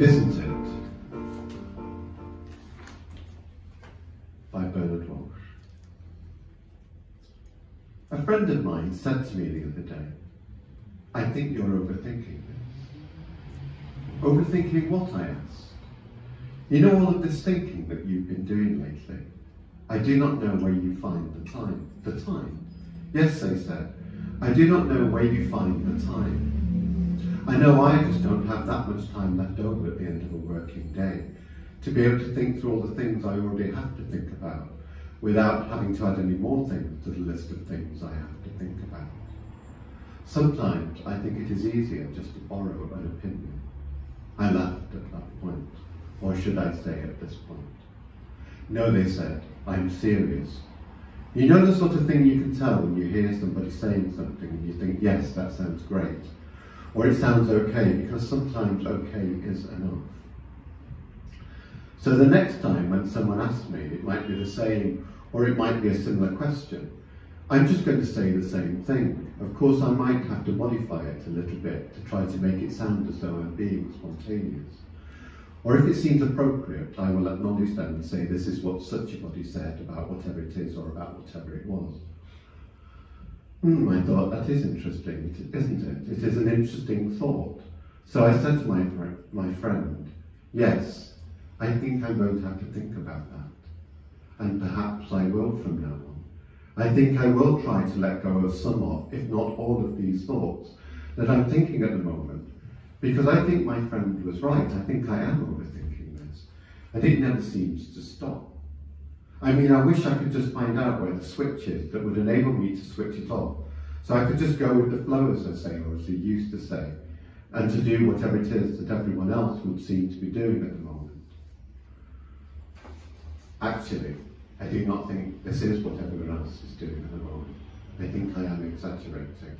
Isn't it? By Walsh. A friend of mine said to me the other day, I think you're overthinking this. Overthinking what, I asked. You know all of this thinking that you've been doing lately? I do not know where you find the time. The time? Yes, they said. I do not know where you find the time. I know I just don't have that much time left over at the end of a working day to be able to think through all the things I already have to think about without having to add any more things to the list of things I have to think about. Sometimes I think it is easier just to borrow an opinion. I laughed at that point, or should I say at this point. No, they said, I'm serious. You know the sort of thing you can tell when you hear somebody saying something and you think, yes, that sounds great. Or it sounds okay, because sometimes okay is enough. So the next time when someone asks me, it might be the same, or it might be a similar question, I'm just going to say the same thing. Of course, I might have to modify it a little bit to try to make it sound as though I'm being spontaneous. Or if it seems appropriate, I will acknowledge them and say this is what such a body said about whatever it is or about whatever it was. I thought, that is interesting, isn't it? It is an interesting thought. So I said to my friend, yes, I think I'm going to have to think about that. And perhaps I will from now on. I think I will try to let go of some of, if not all of these thoughts that I'm thinking at the moment. Because I think my friend was right. I think I am overthinking this. And it never seems to stop. I mean, I wish I could just find out where the switch is that would enable me to switch it off. So I could just go with the flow, as I say, or as they used to say, and to do whatever it is that everyone else would seem to be doing at the moment. Actually, I do not think this is what everyone else is doing at the moment. I think I am exaggerating.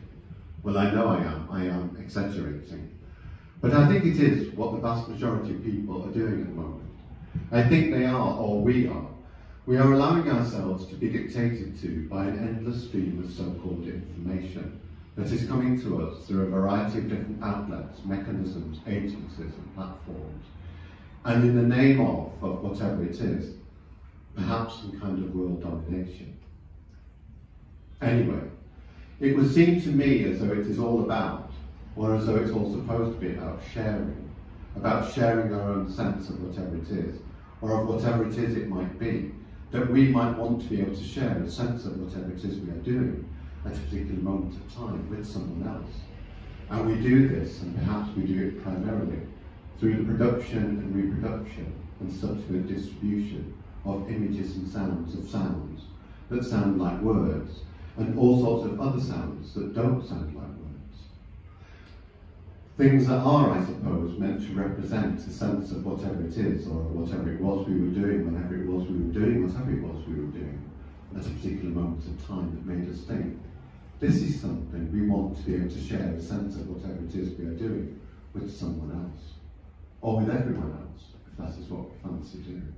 Well, I know I am exaggerating. But I think it is what the vast majority of people are doing at the moment. I think they are, or we are. We are allowing ourselves to be dictated to by an endless stream of so-called information that is coming to us through a variety of different outlets, mechanisms, agencies and platforms. And in the name of whatever it is, perhaps some kind of world domination. Anyway, it would seem to me as though it is all about, or as though it's all supposed to be about sharing our own sense of whatever it is, or of whatever it is it might be, that we might want to be able to share a sense of whatever it is we are doing at a particular moment of time with someone else. And we do this, and perhaps we do it primarily, through the production and reproduction and subsequent distribution of images and sounds that sound like words, and all sorts of other sounds that don't sound like words. Things that are, I suppose, meant to represent a sense of whatever it is, or whatever it was we were doing, whenever it was we were doing, whatever it was we were doing, at a particular moment of time that made us think, this is something we want to be able to share a sense of whatever it is we are doing with someone else, or with everyone else, if that is what we fancy doing.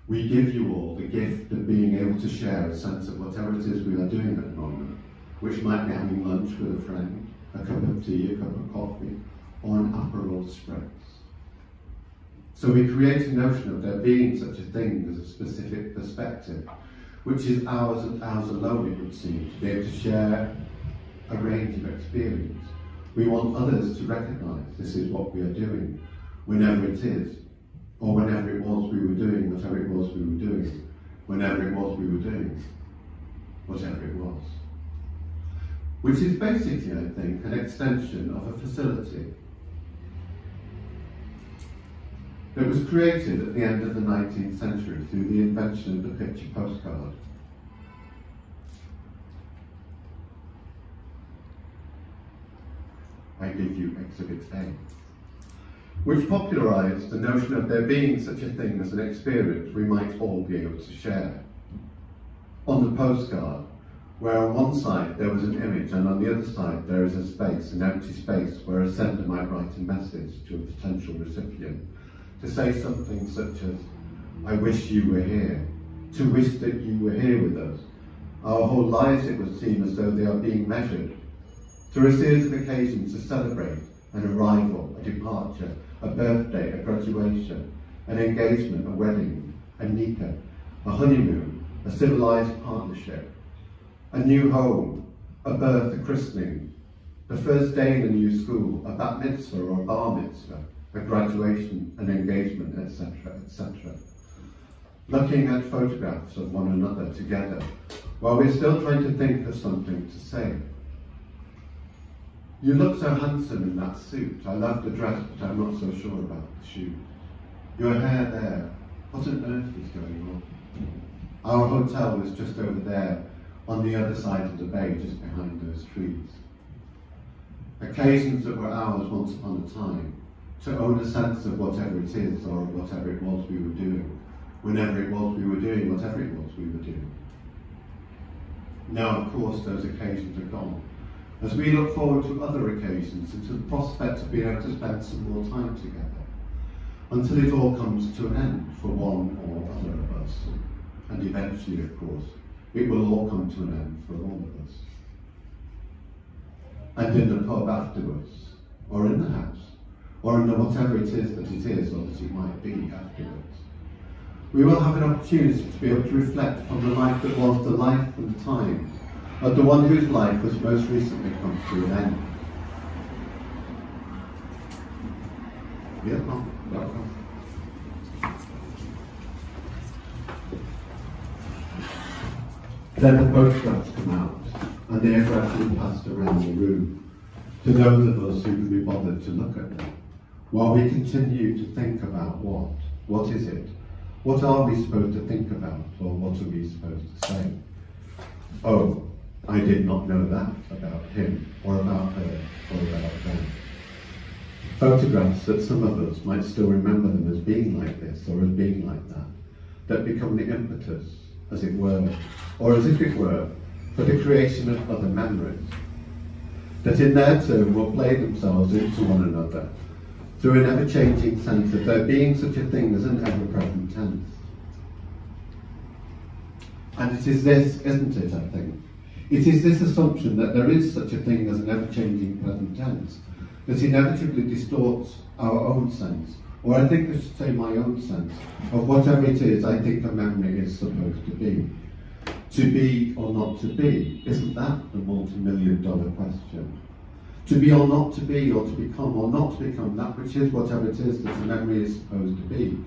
We give you all the gift of being able to share a sense of whatever it is we are doing at the moment, which might be having lunch with a friend, a cup of tea, a cup of coffee, or an Aperol Spritz. So we create a notion of there being such a thing as a specific perspective, which is ours and ours alone, it would seem, to be able to share a range of experience. We want others to recognise this is what we are doing, whenever it is, or whenever it was we were doing whatever it was we were doing, whenever it was we were doing whatever it was. Which is basically, I think, an extension of a facility that was created at the end of the 19th century through the invention of the picture postcard. I give you Exhibit A, which popularised the notion of there being such a thing as an experience we might all be able to share. postcard where on one side there was an image and on the other side there is a space, an empty space, where a sender might write a message to a potential recipient to say something such as, I wish you were here, to wish that you were here with us. Our whole lives, it would seem, as though they are being measured through a series of occasions to celebrate an arrival, a departure, a birthday, a graduation, an engagement, a wedding, a nikah, a honeymoon, a civilized partnership, a new home, a birth, a christening, the first day in a new school, a bat mitzvah or a bar mitzvah, a graduation, an engagement, etc., etc. Looking at photographs of one another together, while we're still trying to think of something to say. You look so handsome in that suit. I love the dress, but I'm not so sure about the shoes. Your hair there, what on earth is going on? Our hotel was just over there, on the other side of the bay, just behind those trees. Occasions that were ours once upon a time, to own a sense of whatever it is, or whatever it was we were doing, whenever it was we were doing, whatever it was we were doing. Now, of course, those occasions are gone. As we look forward to other occasions and to the prospect of being able to spend some more time together, until it all comes to an end for one or other of us. And eventually, of course, it will all come to an end for all of us. And in the pub afterwards, or in the house, or in the whatever it is that it is, or that it might be afterwards, we will have an opportunity to be able to reflect on the life that was the life and the time of the one whose life was most recently come to an end. Welcome. Then the photographs come out, and they are gradually passed around the room to those of us who can be bothered to look at them, while we continue to think about what is it? What are we supposed to think about, or what are we supposed to say? Oh, I did not know that about him, or about her, or about them. Photographs that some of us might still remember them as being like this, or as being like that, that become the impetus, as it were, or as if it were, for the creation of other memories, that in their turn will play themselves into one another, through an ever-changing sense of there being such a thing as an ever-present tense. And it is this, isn't it, I think? It is this assumption that there is such a thing as an ever-changing present tense that inevitably distorts our own sense, or I think I should say my own sense, of whatever it is I think a memory is supposed to be. To be or not to be, isn't that the multi-million-dollar question? To be or not to be, or to become or not to become that which is whatever it is that a memory is supposed to be,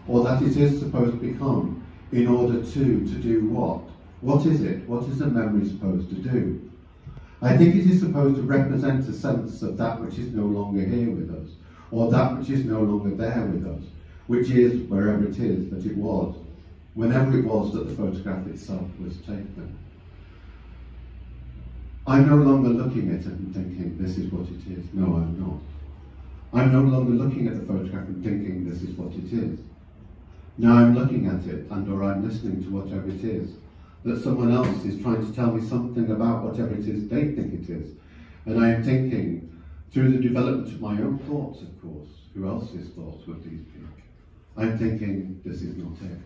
or that it is supposed to become in order to do what? What is it? What is a memory supposed to do? I think it is supposed to represent a sense of that which is no longer here with us, or that which is no longer there with us, which is wherever it is that it was, whenever it was that the photograph itself was taken. I'm no longer looking at it and thinking, this is what it is. No, I'm not. I'm no longer looking at the photograph and thinking, this is what it is. Now I'm looking at it, and or I'm listening to whatever it is, that someone else is trying to tell me something about whatever it is they think it is. And I am thinking, through the development of my own thoughts, of course, who else's thoughts would these be? I'm thinking, this is not it.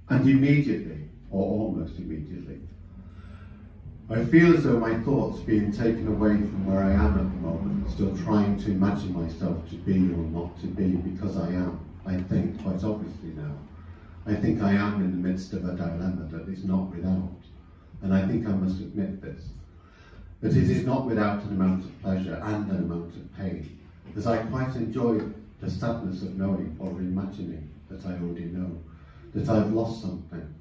And immediately, or almost immediately, I feel as though my thoughts are being taken away from where I am at the moment, still trying to imagine myself to be or not to be, because I am, I think, quite obviously now. I think I am in the midst of a dilemma that is not without, and I think I must admit this, that it is not without an amount of pleasure and an amount of pain, as I quite enjoy the sadness of knowing or imagining that I already know, that I've lost something,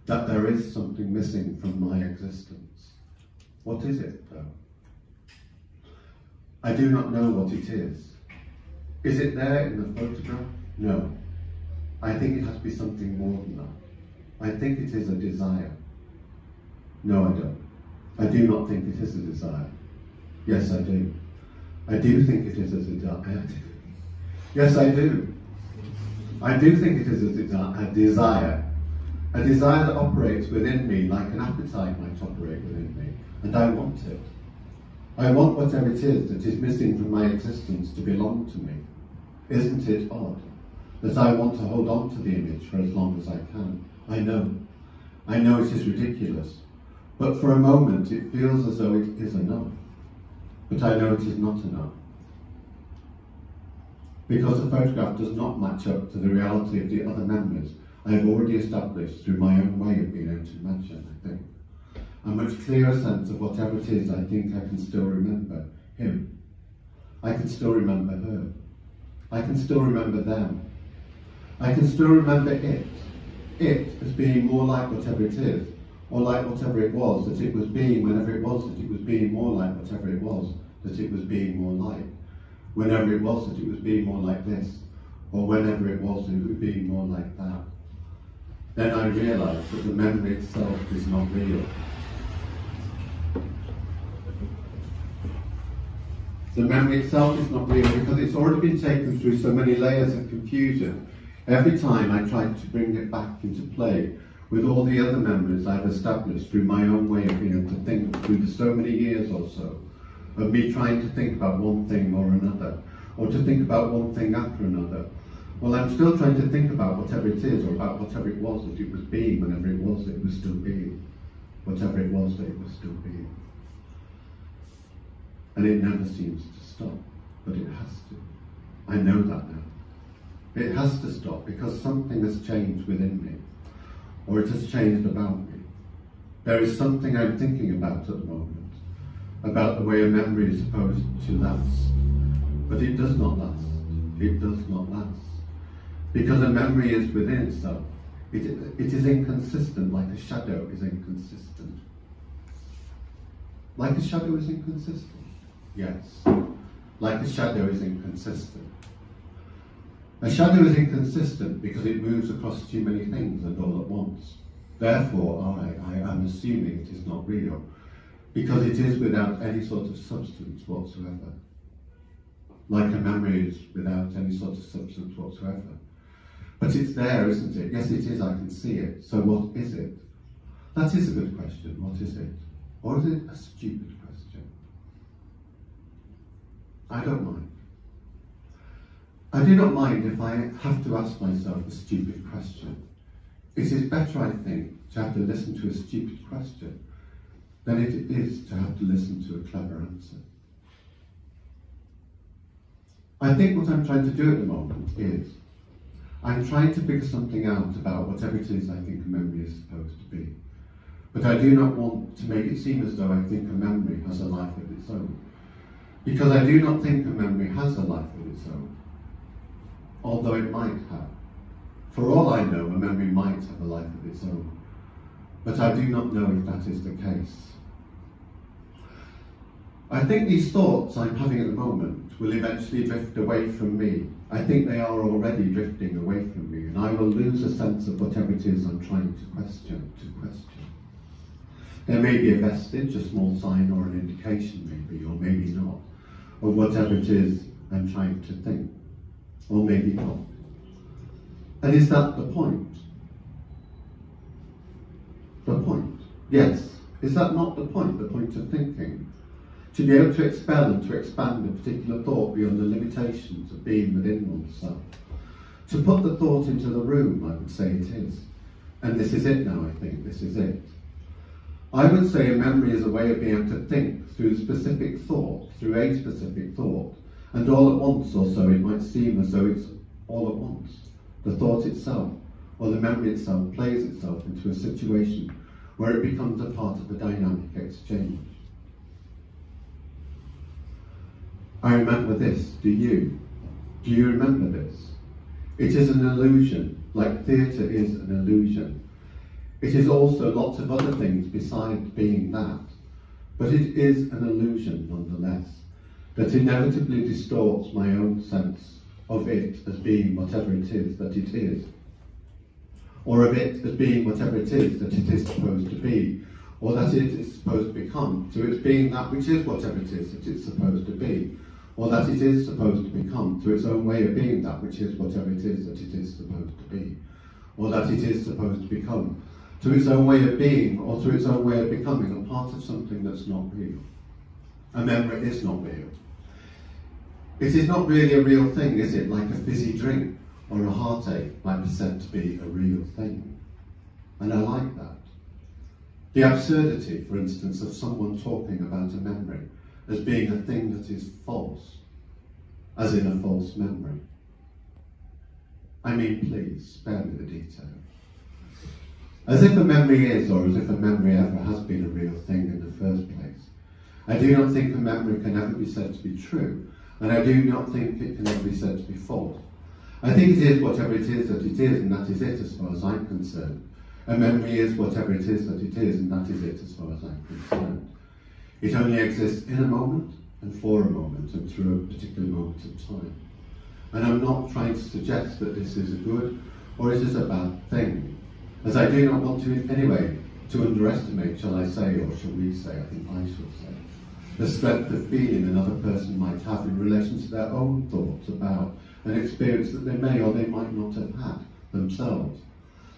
that there is something missing from my existence. What is it, though? I do not know what it is. Is it there in the photograph? No. I think it has to be something more than that. I think it is a desire. No, I don't. I do not think it is a desire. Yes, I do. I do think it is a desire. Yes, I do. I do think it is a desire. A desire that operates within me like an appetite might operate within me, and I want it. I want whatever it is that is missing from my existence to belong to me. Isn't it odd that I want to hold on to the image for as long as I can? I know it is ridiculous, but for a moment it feels as though it is enough. But I know it is not enough. Because the photograph does not match up to the reality of the other memories I have already established through my own way of being able to imagine, I think. A much clearer sense of whatever it is, I think I can still remember him. I can still remember her. I can still remember them. I can still remember it as being more like whatever it is, or like whatever it was that it was being whenever it was that it was being more like whatever it was that it was being more like. Whenever it was that it was being more like this, or whenever it was that it was being more like that. Then I realised that the memory itself is not real. The memory itself is not real because it's already been taken through so many layers of confusion. Every time I tried to bring it back into play with all the other memories I've established through my own way of being able to think through the so many years or so of me trying to think about one thing or another, or to think about one thing after another. Well, I'm still trying to think about whatever it is, or about whatever it was that it was being whenever it was that it was still being. Whatever it was that it was still being. And it never seems to stop, but it has to. I know that now. It has to stop because something has changed within me, or it has changed about me. There is something I'm thinking about at the moment, about the way a memory is supposed to last. But it does not last. It does not last. Because a memory is within itself. It is inconsistent, like a shadow is inconsistent. Like a shadow is inconsistent? Yes. Like a shadow is inconsistent. A shadow is inconsistent because it moves across too many things and all at once. Therefore, I am assuming it is not real, because it is without any sort of substance whatsoever. Like a memory is without any sort of substance whatsoever. But it's there, isn't it? Yes, it is, I can see it. So what is it? That is a good question. What is it? Or is it a stupid question? I don't mind. I do not mind if I have to ask myself a stupid question. It is better, I think, to have to listen to a stupid question than it is to have to listen to a clever answer. I think what I'm trying to do at the moment is I'm trying to figure something out about whatever it is I think a memory is supposed to be. But I do not want to make it seem as though I think a memory has a life of its own. Because I do not think a memory has a life of its own, although it might have. For all I know, a memory might have a life of its own, but I do not know if that is the case. I think these thoughts I'm having at the moment will eventually drift away from me. I think they are already drifting away from me, and I will lose a sense of whatever it is I'm trying to question. There may be a vestige, a small sign or an indication maybe, or maybe not, of whatever it is I'm trying to think, or maybe not. And is that the point? The point? Yes. Is that not the point of thinking? To be able to expel and to expand a particular thought beyond the limitations of being within oneself. To put the thought into the room, I would say it is. And this is it now, I think, this is it. I would say a memory is a way of being able to think through a specific thought, and all at once or so it might seem as though it's all at once. The thought itself, or the memory itself, plays itself into a situation where it becomes a part of a dynamic exchange. I remember this, do you? Do you remember this? It is an illusion, like theatre is an illusion. It is also lots of other things besides being that, but it is an illusion nonetheless, that inevitably distorts my own sense of it as being whatever it is that it is, or of it as being whatever it is that it is supposed to be, or that it is supposed to become, to its being that which is whatever it is that it's supposed to be, or that it is supposed to become, to its own way of being that which is whatever it is that it is supposed to be, or that it is supposed to become, to its own way of being or to its own way of becoming a part of something that's not real. A memory is not real. It is not really a real thing, is it? Like a fizzy drink or a heartache might be said to be a real thing. And I like that. The absurdity, for instance, of someone talking about a memory as being a thing that is false, as in a false memory. I mean, please, spare me the detail. As if a memory is, or as if a memory ever has been a real thing in the first place. I do not think a memory can ever be said to be true, and I do not think it can ever be said to be false. I think it is whatever it is that it is, and that is it as far as I'm concerned. A memory is whatever it is that it is, and that is it as far as I'm concerned. It only exists in a moment, and for a moment, and through a particular moment of time. And I'm not trying to suggest that this is a good or it is a bad thing, as I do not want to in any way to underestimate, shall I say, or shall we say, I think I should say, the strength of feeling another person might have in relation to their own thoughts about an experience that they may or they might not have had themselves,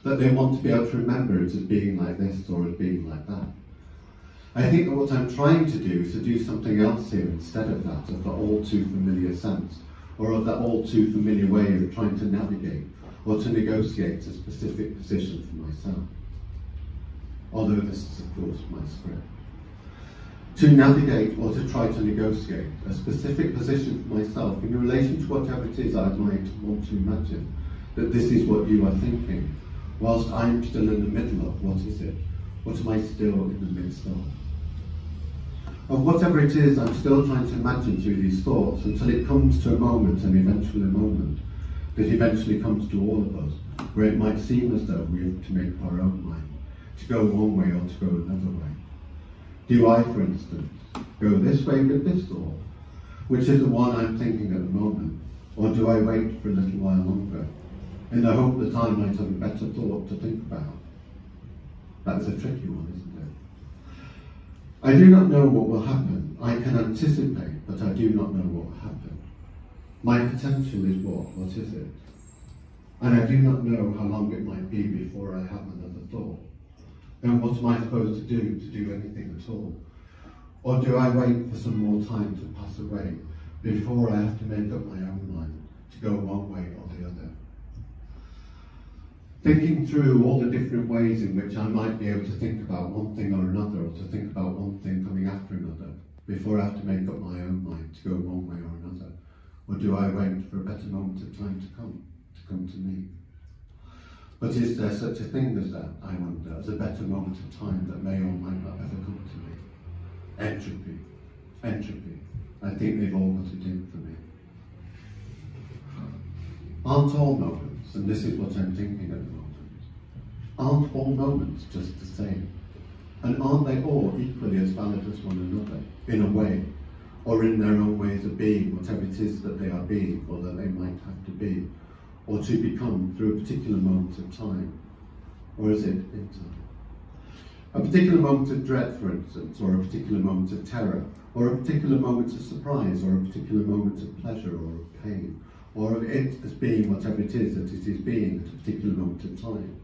that they want to be able to remember it as being like this or as being like that. I think that what I'm trying to do is to do something else here instead of that, of the all too familiar sense, or of that all too familiar way of trying to navigate or to negotiate a specific position for myself. Although this is, of course, my script. To navigate or to try to negotiate a specific position for myself in relation to whatever it is I might want to imagine that this is what you are thinking, whilst I'm still in the middle of what is it? What am I still in the midst of? Of whatever it is, I'm still trying to imagine through these thoughts until it comes to a moment, an eventual moment, that eventually comes to all of us, where it might seem as though we have to make up our own mind, to go one way or to go another way. Do I, for instance, go this way with this thought, which is the one I'm thinking at the moment, or do I wait for a little while longer, in the hope that I might have a better thought to think about? That's a tricky one, isn't it? I do not know what will happen. I can anticipate, but I do not know what will happen. My potential is what? What is it? And I do not know how long it might be before I have another thought. Then what am I supposed to do anything at all? Or do I wait for some more time to pass away before I have to make up my own mind to go one way or the other? Thinking through all the different ways in which I might be able to think about one thing or another, or to think about one thing coming after another, before I have to make up my own mind to go one way or another. Or do I wait for a better moment of time to come to me? But is there such a thing as that, I wonder, as a better moment of time that may or might not ever come to me? Entropy. Entropy. I think they've all got it in for me. Aren't all moments, and this is what I'm thinking at the moment, aren't all moments just the same? And aren't they all equally as valid as one another, in a way, or in their own ways of being, whatever it is that they are being, or that they might have to be, or to become through a particular moment of time? Or is it in time? A particular moment of dread, for instance, or a particular moment of terror, or a particular moment of surprise, or a particular moment of pleasure or of pain, or of it as being whatever it is that it is being at a particular moment of time.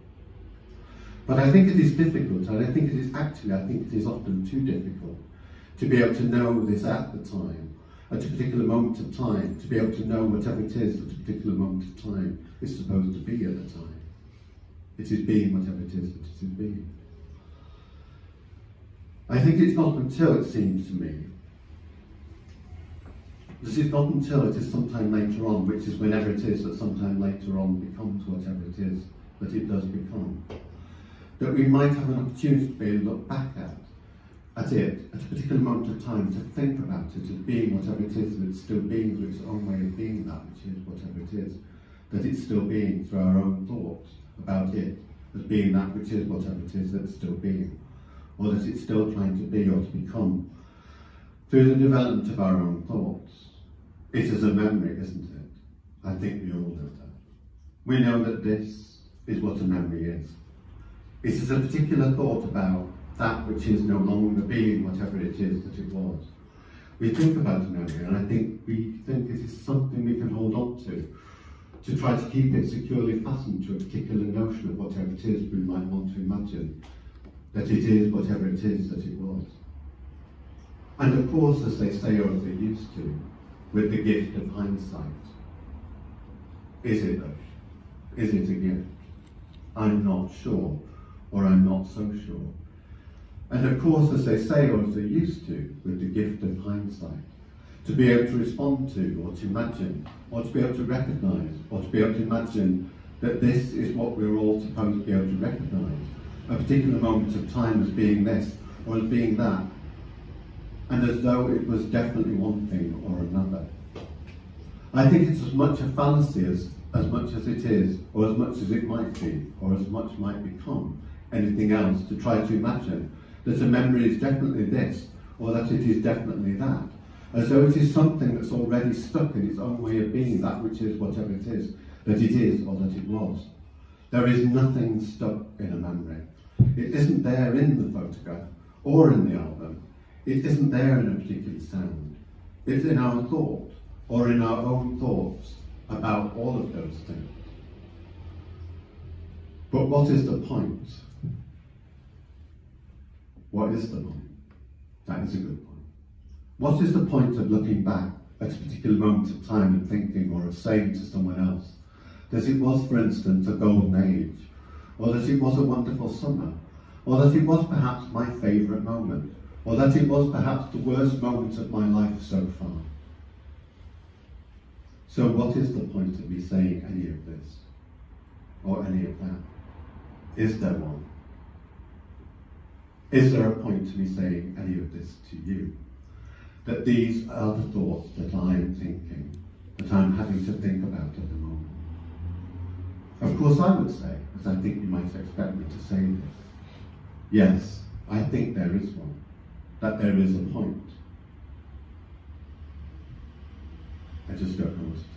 But I think it is difficult, and I think it is often too difficult to be able to know this at the time, at a particular moment of time, to be able to know whatever it is that a particular moment of time is supposed to be at the time. It is being whatever it is that it is being. I think it's not until, it seems to me, this is not until it is sometime later on, which is whenever it is that sometime later on becomes whatever it is that it does become, that we might have an opportunity to be able to look back at it at a particular moment of time, to think about it as being whatever it is that it's still being through its own way of being that which is whatever it is, that it's still being through our own thoughts about it as being that which is whatever it is that it's still being, or that it's still trying to be or to become through the development of our own thoughts. It is a memory, isn't it? I think we all know that. We know that this is what a memory is. It is a particular thought about that which is no longer being whatever it is that it was. We think about a memory, and I think we think it is something we can hold on to, to try to keep it securely fastened to a particular notion of whatever it is we might want to imagine that it is whatever it is that it was. And of course, as they say, or as they used to, with the gift of hindsight, is it though? Is it a gift? I'm not sure, or I'm not so sure. And of course, as they say, or as they used to, with the gift of hindsight, to be able to respond to, or to imagine, or to be able to recognise, or to be able to imagine that this is what we're all supposed to be able to recognise, a particular moment of time as being this, or as being that, and as though it was definitely one thing or another. I think it's as much a fallacy as much as it is, or as much as it might be, or as much might become anything else, to try to imagine that a memory is definitely this, or that it is definitely that, as though it is something that's already stuck in its own way of being, that which is whatever it is, that it is or that it was. There is nothing stuck in a memory. It isn't there in the photograph, or in the album. It isn't there in a particular sound. It's in our thought, or in our own thoughts about all of those things. But what is the point? What is the point? That is a good point. What is the point of looking back at a particular moment of time and thinking, or of saying to someone else that it was, for instance, a golden age, or that it was a wonderful summer, or that it was perhaps my favourite moment, or that it was perhaps the worst moment of my life so far? So what is the point of me saying any of this, or any of that? Is there one? Is there a point to me saying any of this to you? That these are the thoughts that I am thinking, that I'm having to think about at the moment? Of course I would say, as I think you might expect me to say this, yes, I think there is one, that there is a point. I just don't know what it is.